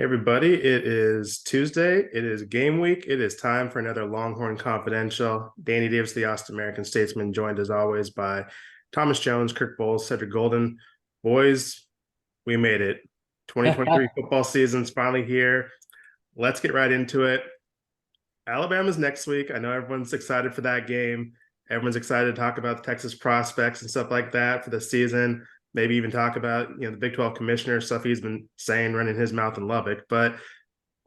Hey everybody, it is Tuesday. It is game week. It is time for another Longhorn Confidential. Danny Davis, the American-Statesman, joined as always by Thomas Jones, Kirk Bohls, Cedric Golden. Boys, we made it. 2023 football season's finally here. Let's get right into it. Alabama's next week. I know everyone's excited for that game. Everyone's excited to talk about the Texas prospects and stuff like that for the season. Maybe even talk about the Big 12 commissioner stuff he's been saying, running his mouth in Lubbock. But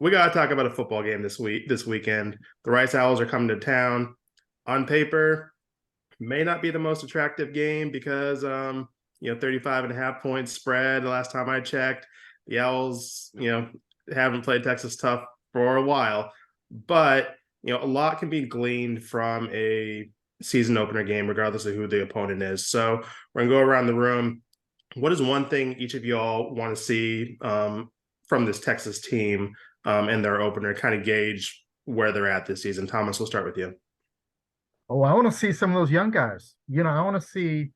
we got to talk about a football game this weekend. The Rice Owls are coming to town. On paper, may not be the most attractive game because 35.5 points spread the last time I checked. The Owls, haven't played Texas tough for a while, but a lot can be gleaned from a season opener game, regardless of who the opponent is. So we're gonna go around the room. What is one thing each of y'all want to see from this Texas team and their opener, kind of gauge where they're at this season? Thomas, we'll start with you. Oh, I want to see some of those young guys. I want to see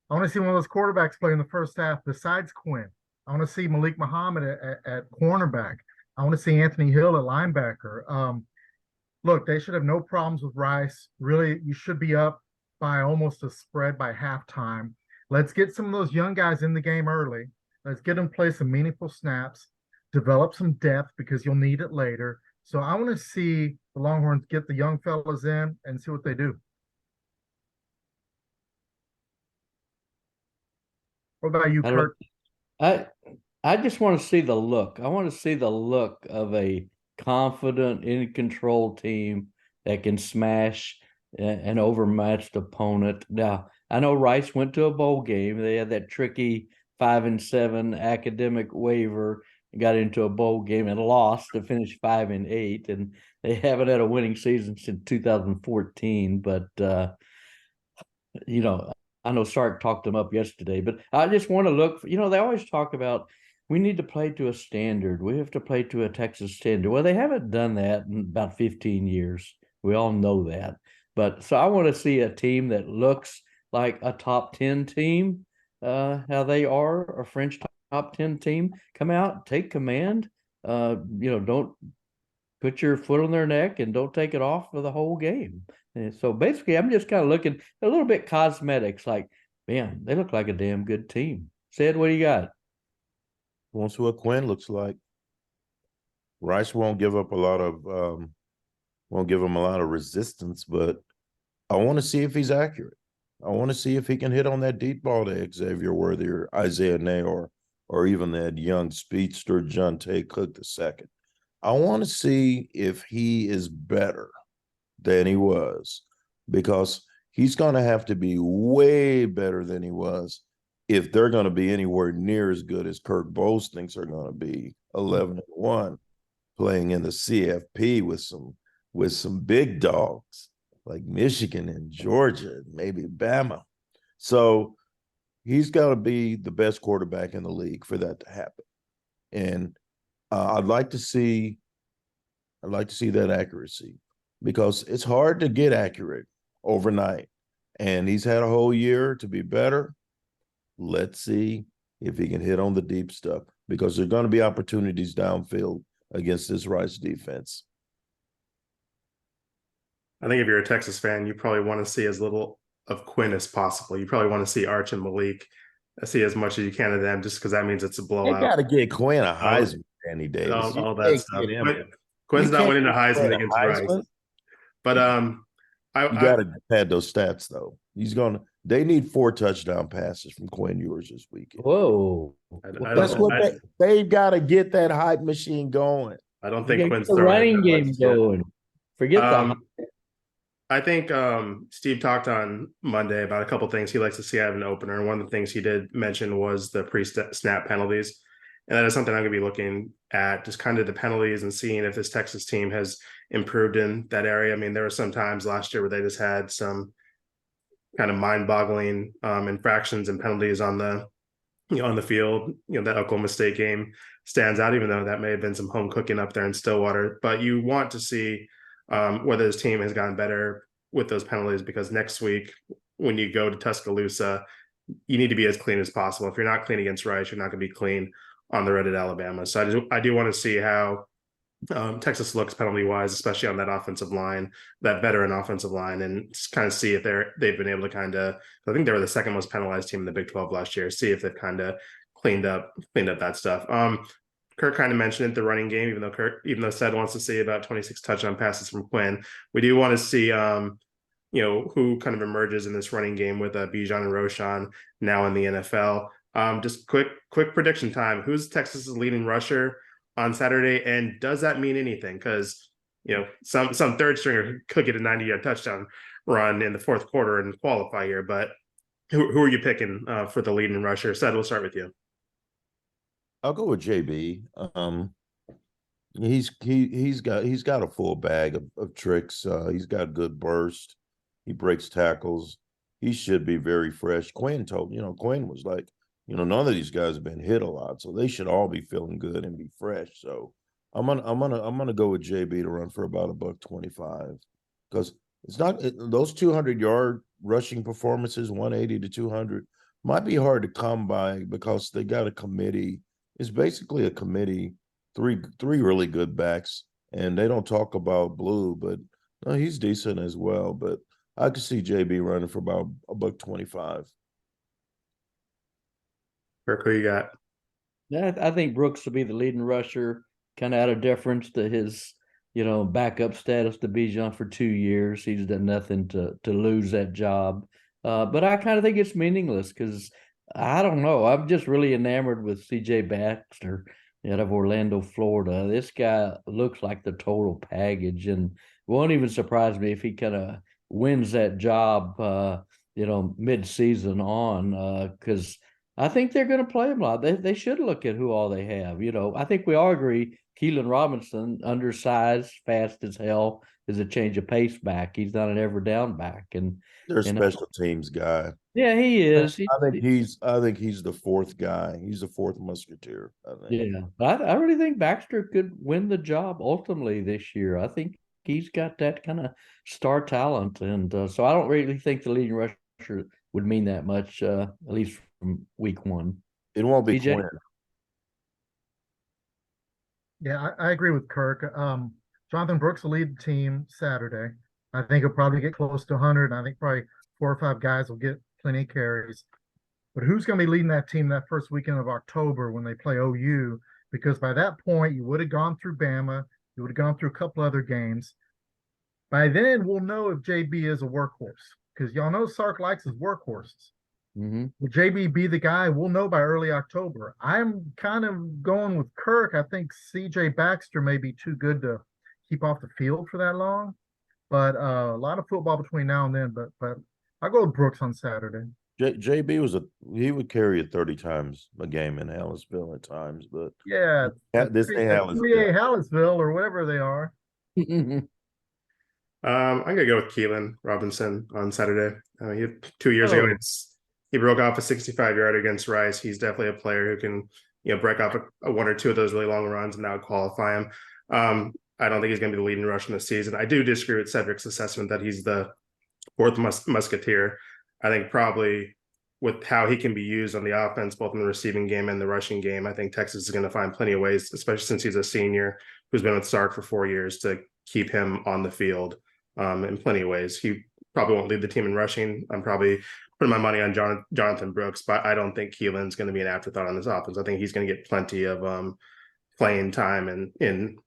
one of those quarterbacks play in the first half besides Quinn. I want to see Malik Muhammad at cornerback. I want to see Anthony Hill at linebacker. Look, they should have no problems with Rice. Really, you should be up by almost a spread by halftime. Let's get some of those young guys in the game early. Let's get them play some meaningful snaps, develop some depth because you'll need it later. So I want to see the Longhorns get the young fellas in and see what they do. What about you, Kirk? I just want to see the look. I want to see the look of a confident, in control team that can smash an overmatched opponent. Now, I know Rice went to a bowl game. They had that tricky 5-7 academic waiver, got into a bowl game and lost to finish 5-8, and they haven't had a winning season since 2014. But I know Sark talked them up yesterday, but I just want to look. They always talk about we need to play to a standard. We have to play to a Texas standard. Well, they haven't done that in about 15 years. We all know that. But so I want to see a team that looks like a top 10 team, how they are, a French top 10 team. Come out, take command. Don't put your foot on their neck and don't take it off for the whole game. And so basically, I'm just kind of looking a little bit cosmetics, like, man, they look like a damn good team. Sid, what do you got? Want to see what Quinn looks like. Rice won't give up won't give him a lot of resistance, but I want to see if he's accurate. I want to see if he can hit on that deep ball to Xavier Worthy or Isaiah Neyor or even that young speedster Jonte Cook II. I want to see if he is better than he was, because he's going to have to be way better than he was if they're going to be anywhere near as good as Kirk Bohls thinks are going to be, 11-1, playing in the CFP with some big dogs like Michigan and Georgia, maybe Bama. So he's got to be the best quarterback in the league for that to happen. And I'd like to see that accuracy, because it's hard to get accurate overnight. And he's had a whole year to be better. Let's see if he can hit on the deep stuff, because there are going to be opportunities downfield against this Rice defense. I think if you're a Texas fan, you probably want to see as little of Quinn as possible. You probably want to see Arch and Malik, see as much as you can of them, just because that means it's a blowout. They got to get Quinn a Heisman, Danny Davis. All that stuff. Quinn's not winning a Heisman against Rice. But you got to pad those stats though. They need 4 touchdown passes from Quinn Ewers this weekend. Whoa. That's what they've got to get that hype machine going. I don't think Quinn's the running game going. Forget that. I think Steve talked on Monday about a couple things he likes to see out of an opener. And one of the things he did mention was the pre-snap penalties. And that is something I'm going to be looking at, just kind of the penalties and seeing if this Texas team has improved in that area. I mean, there were some times last year where they just had some kind of mind-boggling infractions and penalties on the field. That Oklahoma State game stands out, even though that may have been some home cooking up there in Stillwater. But you want to see whether this team has gotten better with those penalties, because next week when you go to Tuscaloosa, you need to be as clean as possible. If you're not clean against Rice, you're not going to be clean on the road at Alabama. So I do want to see how Texas looks penalty wise, especially on that offensive line, that veteran offensive line, and just kind of see if they've been able to kind of. I think they were the second most penalized team in the Big 12 last year. See if they've kind of cleaned up that stuff. Kirk kind of mentioned it, the running game, even though Sed wants to see about 26 touchdown passes from Quinn. We do want to see who kind of emerges in this running game with Bijan and Roshan now in the NFL. Just quick prediction time. Who's Texas's leading rusher on Saturday, and does that mean anything? Because some third stringer could get a 90-yard touchdown run in the fourth quarter and qualify here. But who are you picking for the leading rusher? Sed, we'll start with you. I'll go with JB. He's got a full bag of tricks. He's got good burst. He breaks tackles. He should be very fresh. Quinn was like, none of these guys have been hit a lot, so they should all be feeling good and be fresh. So I'm gonna go with JB to run for about $125, because it's not those 200-yard rushing performances, 180 to 200, might be hard to come by because they got a committee. It's basically a committee, three really good backs, and they don't talk about Blue, but no, he's decent as well. But I could see JB running for about $125. Kirk, who you got? Yeah, I think Brooks will be the leading rusher, kind of out of deference to his, backup status to Bijan for 2 years. He's done nothing to lose that job. But I kind of think it's meaningless because I don't know. I'm just really enamored with C.J. Baxter out of Orlando, Florida. This guy looks like the total package, and won't even surprise me if he kind of wins that job, mid-season on, because I think they're going to play him a lot. They should look at who all they have. I think we all agree Keelan Robinson, undersized, fast as hell, is a change of pace back. He's not an ever down back. And they're a special teams guy. Yeah, he is. I think he's the fourth guy. He's the fourth musketeer, I think. Yeah, but I really think Baxter could win the job ultimately this year. I think he's got that kind of star talent. And so I don't really think the leading rusher would mean that much, at least from week one. It won't be BJ? Quinn. Yeah, I agree with Kirk. Jonathan Brooks will lead the team Saturday. I think he'll probably get close to 100. I think probably 4 or 5 guys will get plenty of carries. But who's going to be leading that team that first weekend of October when they play OU? Because by that point, you would have gone through Bama. You would have gone through a couple other games. By then, we'll know if JB is a workhorse, because y'all know Sark likes his workhorses. Mm-hmm. Will JB be the guy? We'll know by early October. I'm kind of going with Kirk. I think CJ Baxter may be too good to keep off the field for that long. But a lot of football between now and then. But I'll go with Brooks on Saturday. JB he would carry it 30 times a game in Hallisville at times, but Yeah, this ain't Hallisville. Hallisville. Hallisville or whatever they are. I'm gonna go with Keelan Robinson on Saturday. He had 2 years ago. He broke off a 65-yarder against Rice. He's definitely a player who can, break off a 1 or 2 of those really long runs and now qualify him. I don't think he's going to be the leading rusher in the season. I do disagree with Cedric's assessment that he's the fourth musketeer. I think probably with how he can be used on the offense, both in the receiving game and the rushing game, I think Texas is going to find plenty of ways, especially since he's a senior who's been with Sark for 4 years, to keep him on the field in plenty of ways. He probably won't lead the team in rushing. I'm probably putting my money on Jonathan Brooks, but I don't think Keelan's going to be an afterthought on this offense. I think he's going to get plenty of playing time and in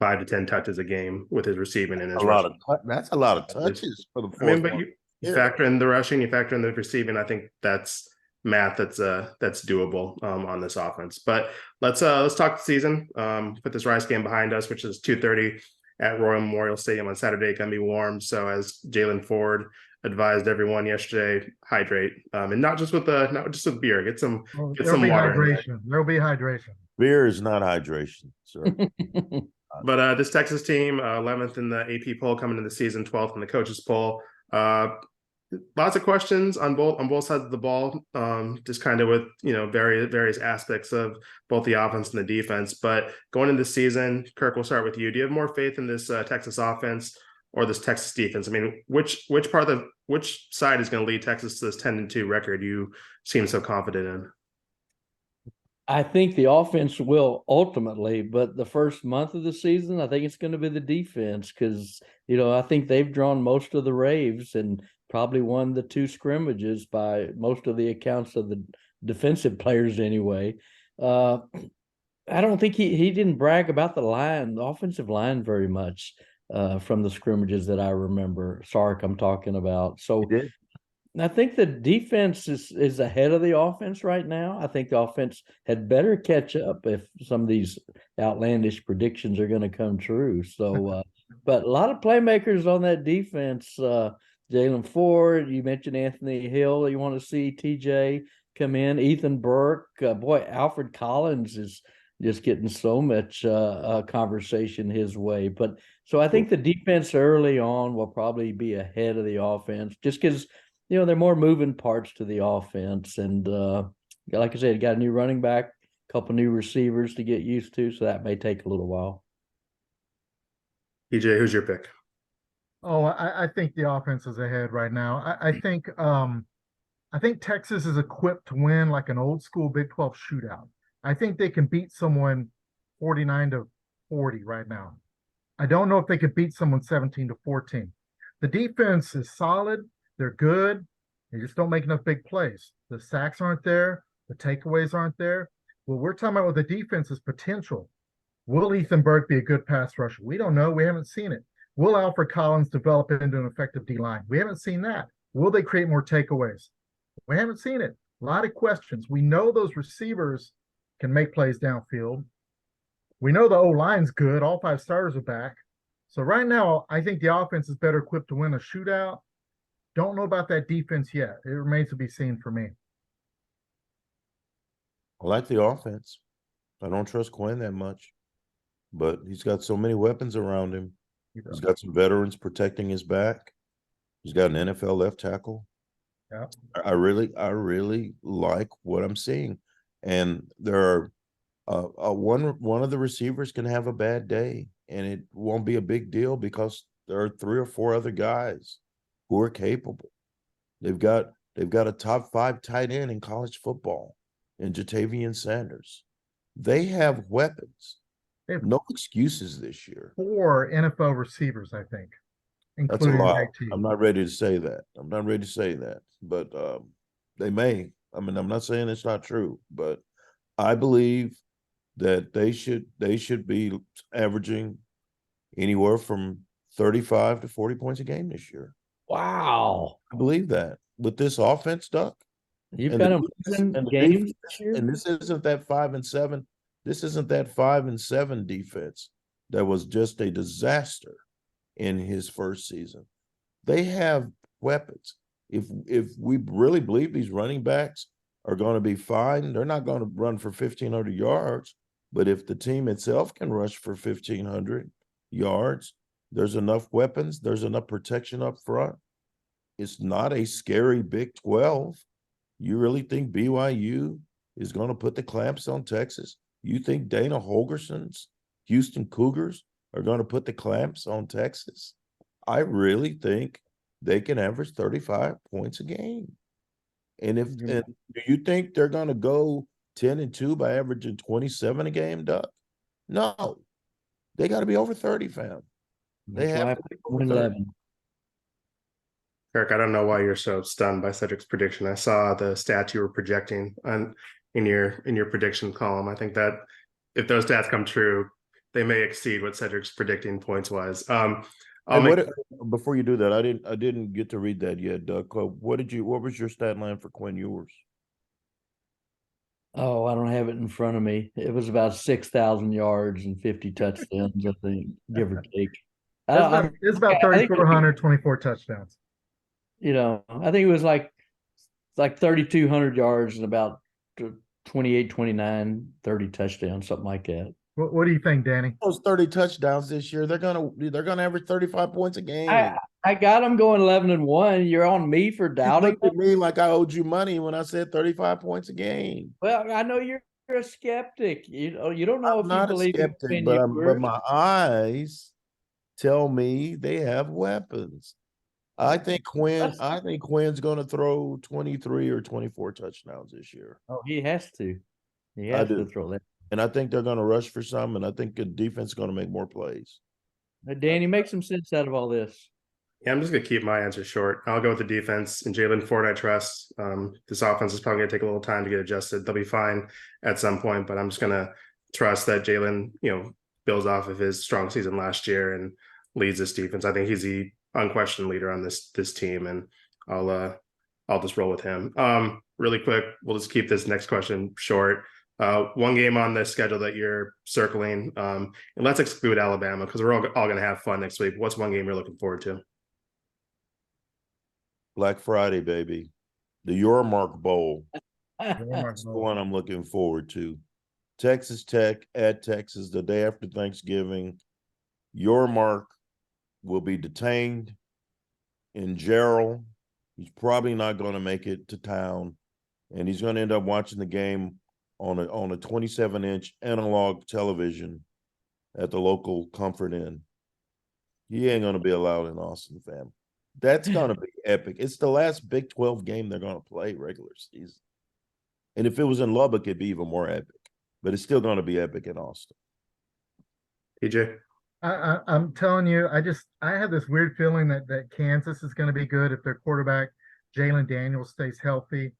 5 to 10 touches a game with his receiving and his rushing. That's a lot of touches for the fourth. I mean, but you factor in the rushing, you factor in the receiving. I think that's math that's doable on this offense. But let's talk the season. Put this Rice game behind us, which is 2:30 at Royal Memorial Stadium on Saturday. It's gonna be warm. So as Jalen Ford advised everyone yesterday, hydrate, and not just with beer. Get some water. There'll be hydration. Beer is not hydration, sir. But this Texas team, 11th in the AP poll coming into the season, 12th in the coaches poll. Lots of questions on both sides of the ball, just kind of with various aspects of both the offense and the defense. But going into the season, Kirk, we'll start with you. Do you have more faith in this Texas offense or this Texas defense? I mean, which side is going to lead Texas to this 10-2 record you seem so confident in? I think the offense will ultimately, but the first month of the season, I think it's going to be the defense because, I think they've drawn most of the raves and probably won the 2 scrimmages by most of the accounts of the defensive players anyway. I don't think he didn't brag about the offensive line very much from the scrimmages that I remember. Sark, I'm talking about. So I think the defense is ahead of the offense right now. I think the offense had better catch up if some of these outlandish predictions are going to come true. So, but a lot of playmakers on that defense. Jalen Ford, you mentioned Anthony Hill. You want to see TJ come in. Ethan Burke, boy, Alfred Collins is just getting so much conversation his way. But so I think the defense early on will probably be ahead of the offense just because there are more moving parts to the offense. And like I said, got a new running back, a couple new receivers to get used to. So that may take a little while. EJ, who's your pick? Oh, I think the offense is ahead right now. I think Texas is equipped to win like an old school Big 12 shootout. I think they can beat someone 49-40 right now. I don't know if they could beat someone 17-14. The defense is solid. They're good. They just don't make enough big plays. The sacks aren't there. The takeaways aren't there. What we're talking about with the defense is potential. Will Ethan Burke be a good pass rusher? We don't know. We haven't seen it. Will Alfred Collins develop into an effective D-line? We haven't seen that. Will they create more takeaways? We haven't seen it. A lot of questions. We know those receivers can make plays downfield. We know the O-line's good. All 5 starters are back. So right now, I think the offense is better equipped to win a shootout. Don't know about that defense yet. It remains to be seen for me. I like the offense. I don't trust Quinn that much, but he's got so many weapons around him. He's got some veterans protecting his back. He's got an NFL left tackle. Yeah. I really like what I'm seeing. And there are one of the receivers can have a bad day, and it won't be a big deal because there are 3 or 4 other guys who are capable. They've got a top 5 tight end in college football in Jatavian Sanders. They have weapons. They have no excuses this year. 4 NFL receivers, I think. That's a lot. I'm not ready to say that. But they may. I mean, I'm not saying it's not true, but I believe that they should be averaging anywhere from 35 to 40 points a game this year. Wow. I believe that with this offense, Duck. You've got them games this year. And this isn't that 5-7. This isn't that 5-7 defense that was just a disaster in his first season. They have weapons. If we really believe these running backs are going to be fine, they're not going to run for 1,500 yards. But if the team itself can rush for 1,500 yards, there's enough weapons, there's enough protection up front. It's not a scary Big 12. You really think BYU is going to put the clamps on Texas? You think Dana Holgerson's Houston Cougars are going to put the clamps on Texas? I really think they can average 35 points a game. And do you think they're going to go 10-2 by averaging 27 a game, Doug? No. They got to be over 30, fam. They have to be over 30. Kirk, I don't know why you're so stunned by Cedric's prediction. I saw the stats you were projecting in your prediction column. I think that if those stats come true, they may exceed what Cedric's predicting points wise. Before you do that, I didn't get to read that yet, Doug. What was your stat line for Quinn Ewers? Oh, I don't have it in front of me. It was about 6,000 yards and 50 touchdowns, I think, give or take. It's about 3,424 touchdowns. I think it was like 3,200 yards and about 28, 29, 30 touchdowns, something like that. What do you think, Danny? Those 30 touchdowns this year, they're gonna average 35 points a game. I got them going 11-1. You're on me for doubting. You looked at me like I owed you money when I said 35 points a game. Well, I know you're a skeptic. You don't know if you believe a skeptic, but my eyes tell me they have weapons. I think Quinn's going to throw 23 or 24 touchdowns this year. Oh, he has to. He I has do. to throw that. And I think they're going to rush for some, and I think the defense is going to make more plays. Danny, make some sense out of all this. Yeah, I'm just gonna keep my answer short. I'll go with the defense and Jalen Ford. I trust. This offense is probably gonna take a little time to get adjusted. They'll be fine at some point, but I'm just gonna trust that Jalen, builds off of his strong season last year and leads this defense. I think he's the unquestioned leader on this team, and I'll just roll with him. Really quick, we'll just keep this next question short. One game on the schedule that you're circling, and let's exclude Alabama because we're all going to have fun next week. What's one game you're looking forward to? Black Friday, baby. The Yormark Bowl. Yormark That's the Bowl. one I'm looking forward to. Texas Tech at Texas the day after Thanksgiving. Yormark will be detained in Gerald. He's probably not going to make it to town, and he's going to end up watching the game on a 27-inch analog television at the local Comfort Inn. He ain't going to be allowed in Austin, fam. That's going to be epic. It's the last Big 12 game they're going to play regular season. And if it was in Lubbock, it'd be even more epic. But it's still going to be epic in Austin. PJ? I'm telling you, I have this weird feeling that Kansas is going to be good if their quarterback Jalen Daniels stays healthy.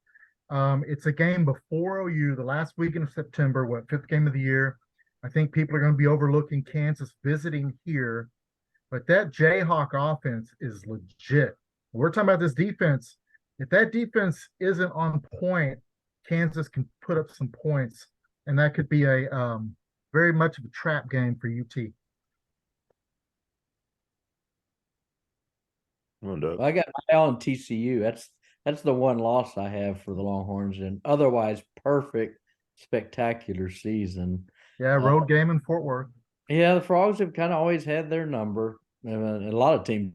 It's a game before OU, the last weekend of September, fifth game of the year. I think people are going to be overlooking Kansas visiting here, but that Jayhawk offense is legit. We're talking about this defense. If that defense isn't on point, Kansas can put up some points, and that could be a very much of a trap game for UT. I got my eye on TCU. That's the one loss I have for the Longhorns, and otherwise perfect, spectacular season. Yeah, road game in Fort Worth. Yeah, the Frogs have kind of always had their number. And a lot of teams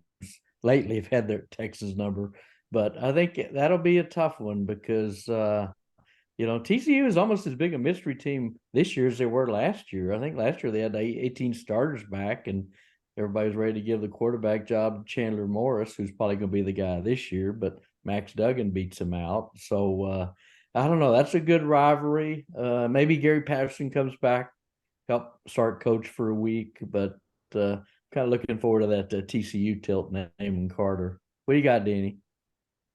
lately have had their Texas number, but I think that'll be a tough one because TCU is almost as big a mystery team this year as they were last year. I think last year they had 18 starters back, and everybody's ready to give the quarterback job to Chandler Morris, who's probably going to be the guy this year, but Max Duggan beats him out. So I don't know. That's a good rivalry. Maybe Gary Patterson comes back, help start coach for a week, but kind of looking forward to that TCU tilt, naming Carter. What do you got, Danny?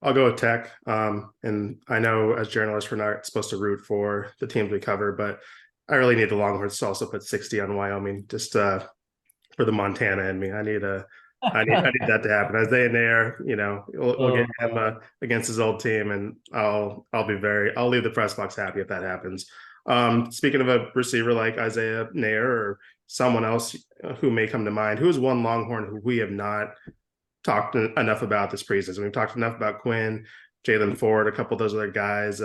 I'll go with Tech. And I know as journalists, we're not supposed to root for the teams we cover, but I really need the Longhorns to also put 60 on Wyoming, just for the Montana in me. I need that to happen. Isaiah Nair, we'll get him against his old team, and I'll leave the press box happy if that happens. Speaking of a receiver like Isaiah Nair or someone else who may come to mind, who is one Longhorn who we have not talked enough about this preseason? We've talked enough about Quinn, Jalen Ford, a couple of those other guys,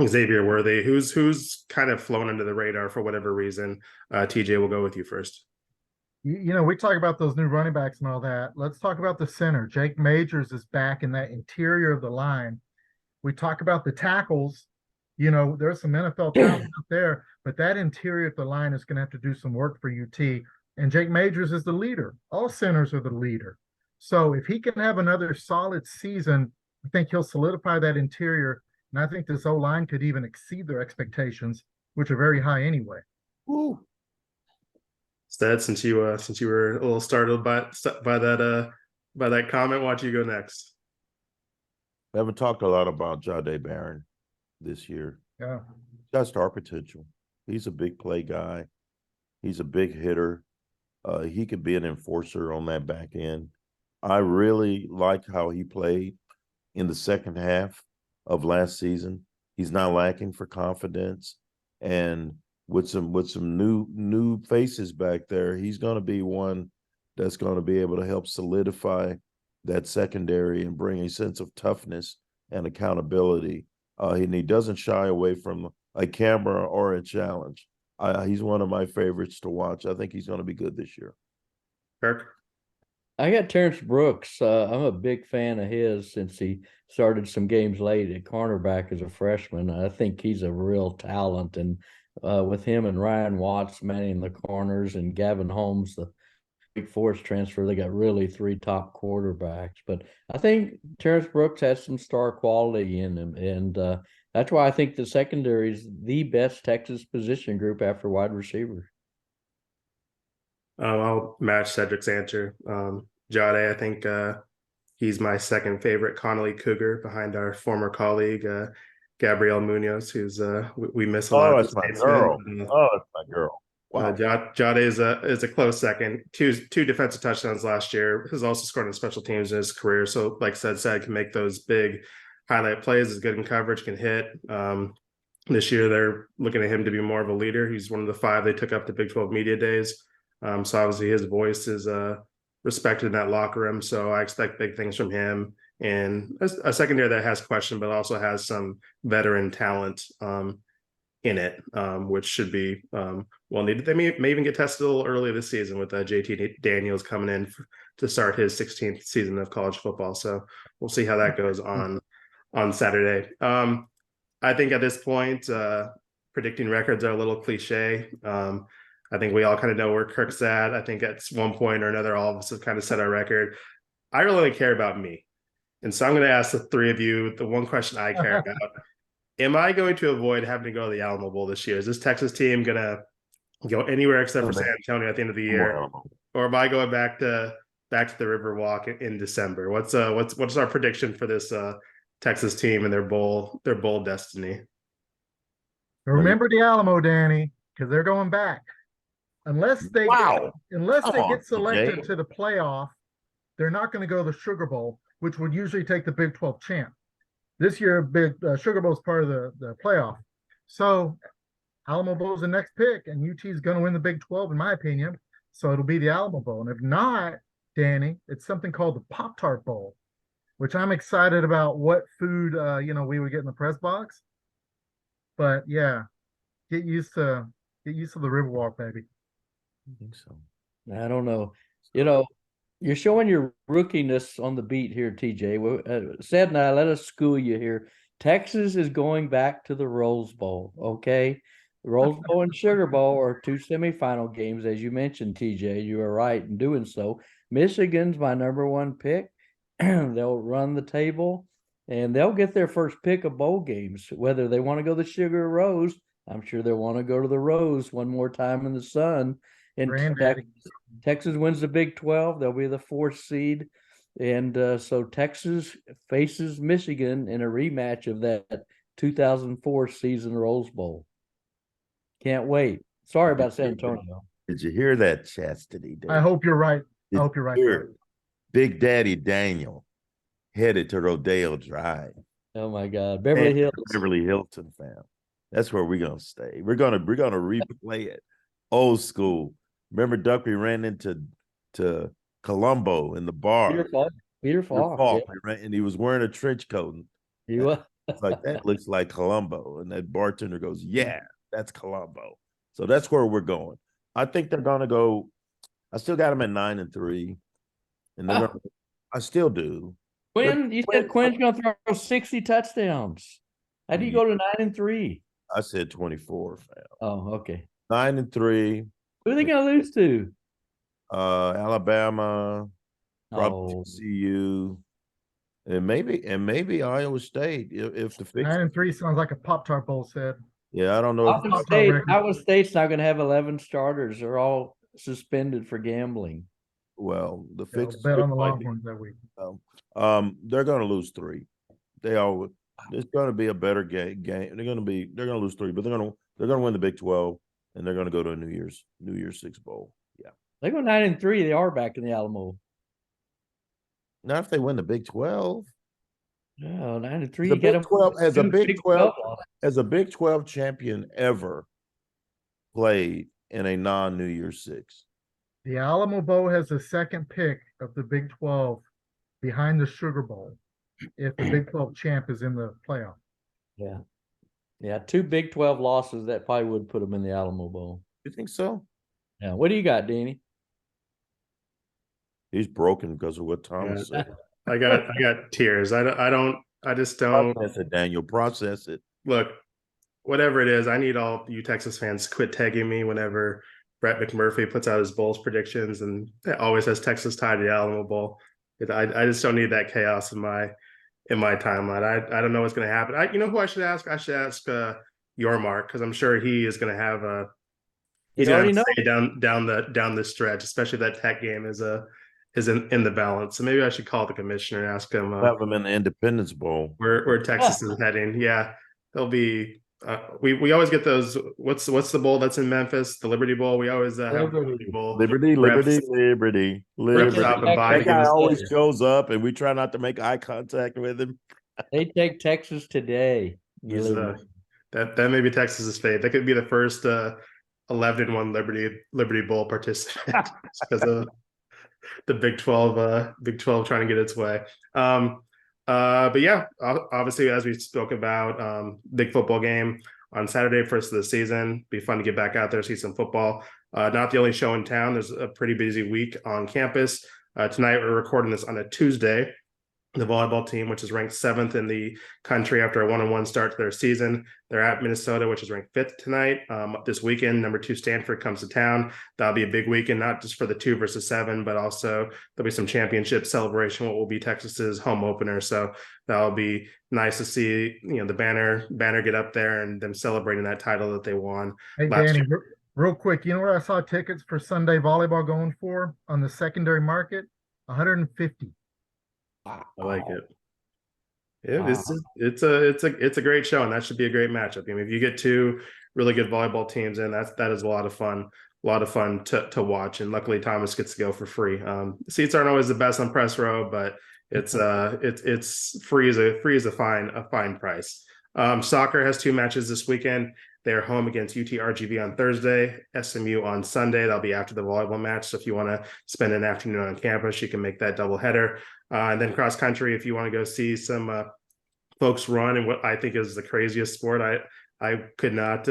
Xavier Worthy, who's kind of flown under the radar for whatever reason. TJ, we'll go with you first. We talk about those new running backs and all that. Let's talk about the center. Jake Majors is back in that interior of the line. We talk about the tackles. There's some NFL talent out there, but that interior of the line is going to have to do some work for UT. And Jake Majors is the leader. All centers are the leader. So if he can have another solid season, I think he'll solidify that interior. And I think this O-line could even exceed their expectations, which are very high anyway. Ooh. Stead, since you were a little startled by that comment, why don't you go next? I haven't talked a lot about Jahdae Barron this year. Yeah. He's got star potential. He's a big play guy. He's a big hitter. He could be an enforcer on that back end. I really like how he played in the second half of last season. He's not lacking for confidence, and with some new faces back there, he's going to be one that's going to be able to help solidify that secondary and bring a sense of toughness and accountability. And he doesn't shy away from a camera or a challenge. He's one of my favorites to watch. I think he's going to be good this year. Kirk? I got Terrence Brooks. I'm a big fan of his since he started some games late at cornerback as a freshman. I think he's a real talent, and with him and Ryan Watts manning the corners and Gavin Holmes, the Wake Forest transfer, they got really three top quarterbacks. But I think Terrence Brooks has some star quality in him, and That's why I think the secondary is the best Texas position group after wide receiver. I'll match Cedric's answer. Jade, I think he's my second favorite Connolly Cougar behind our former colleague Gabrielle Munoz, who's we miss a lot Oh, of it's my statesmen. girl. Oh, it's my girl. Wow. Jade is a close second. Two defensive touchdowns last year. Has also scored on special teams in his career. So, like said, can make those big highlight plays. Is good in coverage, can hit. This year, they're looking at him to be more of a leader. He's one of the 5 they took up to Big 12 Media Days. So obviously his voice is respected in that locker room. So I expect big things from him, and a secondary that has question, but also has some veteran talent in it, which should be well needed. They may even get tested a little early this season with JT Daniels coming in to start his 16th season of college football. So we'll see how that goes on Saturday. I think at this point, predicting records are a little cliche. I think we all kind of know where Kirk's at. I think at one point or another, all of us have kind of set our record. I really only care about me. And so I'm going to ask the 3 of you the one question I care about. Am I going to avoid having to go to the Alamo Bowl this year? Is this Texas team going to go anywhere except for San Antonio at the end of the year? Or am I going back to the Riverwalk in December? What's our prediction for this Texas team and their bowl destiny? Remember the Alamo, Danny, because they're going back. Unless they get selected to the playoff, they're not going to go to the Sugar Bowl, which would usually take the Big 12 champ. This year, Sugar Bowl is part of the playoff. So Alamo Bowl is the next pick, and UT is going to win the Big 12, in my opinion. So it'll be the Alamo Bowl. And if not, Danny, it's something called the Pop-Tart Bowl, which I'm excited about what food we would get in the press box. But yeah, get used to the Riverwalk, baby. I think so. I don't know. You're showing your rookiness on the beat here, TJ. Sed and I, let us school you here. Texas is going back to the Rose Bowl, okay? The Rose Bowl and Sugar Bowl are 2 semifinal games, as you mentioned, TJ. You are right in doing so. Michigan's my number 1 pick. They'll run the table, and they'll get their first pick of bowl games, whether they want to go the Sugar or Rose. I'm sure they'll want to go to the Rose one more time in the sun. And Texas wins the Big 12. They'll be the 4th seed. And so Texas faces Michigan in a rematch of that 2004 season Rose Bowl. Can't wait. Sorry about San Antonio. Did you hear that, Chastity? I hope you're right. I hope you're right. Big Daddy Daniel headed to Rodeo Drive. Oh my God, Beverly Hills. Beverly Hilton, fam. That's where we're gonna stay. We're gonna replay it, old school. Remember, Duffy ran into Columbo in the bar. Peter Falk. Yeah. And he was wearing a trench coat. He was. It's like, that looks like Columbo. And that bartender goes, yeah, that's Columbo. So that's where we're going. I think they're gonna go. I still got them at 9-3, and they're gonna, I still do. You said Quinn's gonna throw 60 touchdowns. How do you go to 9-3? I said 24, fam. Oh, okay. 9-3. Who are they gonna lose to? Alabama, probably CU, and maybe Iowa State. If the 9-3 sounds like a Pop-Tart Bowl, said. Yeah, I don't know. Iowa State's not going to have 11 starters. They're all suspended for gambling. Well, the fix bet on the Longhorns that week. They're going to lose 3. It's going to be a better game. They're going to lose 3, but they're going to win the Big 12, and they're going to go to a New Year's 6 bowl. Yeah, they go 9-3. They are back in the Alamo. Not if they win the Big 12. No, 9-3. The Big 12 as a Big 12 champion ever played in a non-New Year's 6. The Alamo Bowl has the 2nd pick of the Big 12 behind the Sugar Bowl if the Big 12 champ is in the playoff. Yeah, 2 Big 12 losses that probably would put them in the Alamo Bowl. You think so? Yeah. What do you got, Danny? He's broken because of what Thomas said. I got tears. I just don't. Process it, Daniel. Process it. Look, whatever it is, I need all you Texas fans to quit tagging me whenever Brett McMurphy puts out his Bowls predictions, and it always has Texas tied to the Alamo Bowl. I just don't need that chaos in in my timeline. I don't know what's going to happen. You know who I should ask? I should ask Yormark, because I'm sure he is going to have a he's You going to already have know. to stay down the stretch, especially that Tech game is in the balance. So maybe I should call the commissioner and ask him Have them in the Independence Bowl. where Texas is heading. Yeah, they'll be. We always get those. What's the bowl that's in Memphis? The Liberty Bowl. We always have the Liberty Bowl. Liberty, Reps stopping by to That give guy us. always shows up, and we try not to make eye contact with him. They take Texas today. He's that may be Texas's fate. That could be the first 11-1 Liberty Bowl participant because of the Big 12 trying to get its way. But yeah, obviously, as we spoke about, big football game on Saturday, first of the season. Be fun to get back out there, see some football. Not the only show in town. There's a pretty busy week on campus. Tonight, we're recording this on a Tuesday. The volleyball team, which is ranked 7th in the country after a 1-1 start to their season. They're at Minnesota, which is ranked 5th tonight. This weekend, number 2 Stanford comes to town. That'll be a big weekend, not just for the 2 versus 7, but also there'll be some championship celebration, what will be Texas's home opener. So that'll be nice to see, the banner get up there and them celebrating that title that they won. Hey, Danny, real quick, you know what I saw tickets for Sunday volleyball going for on the secondary market? 150. I like it. Yeah, Wow. it's a great show, and that should be a great matchup. I mean, if you get 2 really good volleyball teams in, that is a lot of fun to watch. And luckily, Thomas gets to go for free. Seats aren't always the best on press row, but it's free as a fine price. Soccer has 2 matches this weekend. They're home against UT-RGV on Thursday, SMU on Sunday. That'll be after the volleyball match. So if you want to spend an afternoon on campus, you can make that doubleheader. And then cross country, if you want to go see some folks run in what I think is the craziest sport. I could not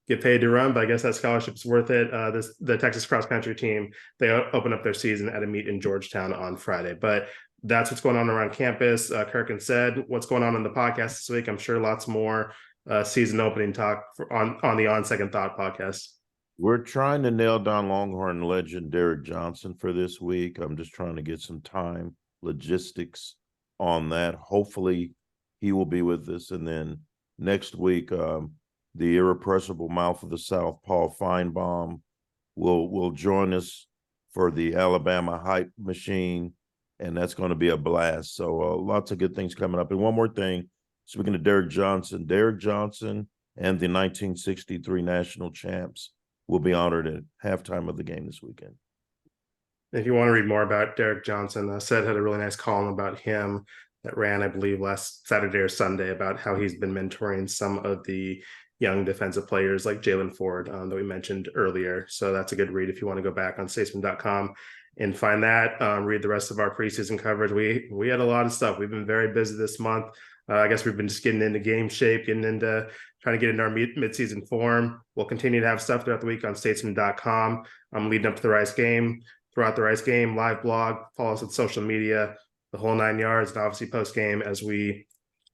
get paid to run, but I guess that scholarship's worth it. The Texas cross country team, they open up their season at a meet in Georgetown on Friday. But that's what's going on around campus. Kirk and said, what's going on the podcast this week? I'm sure lots more season opening talk on the On Second Thought podcast. We're trying to nail down Longhorn legend Derek Johnson for this week. I'm just trying to get some time, logistics on that. Hopefully he will be with us. And then next week, the irrepressible mouth of the South, Paul Feinbaum, will join us for the Alabama hype machine. And that's going to be a blast. So lots of good things coming up. And one more thing, speaking of Derek Johnson and the 1963 national champs will be honored at halftime of the game this weekend. If you want to read more about Derek Johnson, Seth had a really nice column about him that ran, I believe, last Saturday or Sunday about how he's been mentoring some of the young defensive players like Jalen Ford that we mentioned earlier. So that's a good read if you want to go back on statesman.com and find that. Read the rest of our preseason coverage. We had a lot of stuff. We've been very busy this month. I guess we've been just getting into game shape, trying to get into our midseason form. We'll continue to have stuff throughout the week on statesman.com. Leading up to the Rice game. Throughout the Rice game, live blog, follow us on social media, the whole 9 yards, and obviously post game as we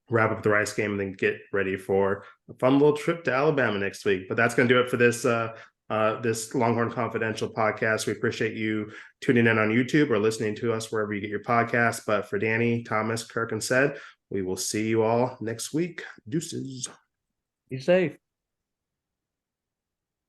wrap up the Rice game and then get ready for a fun little trip to Alabama next week. But that's going to do it for this this Longhorn Confidential podcast. We appreciate you tuning in on YouTube or listening to us wherever you get your podcasts. But for Danny, Thomas, Kirk, and Sed, we will see you all next week. Deuces. Be safe.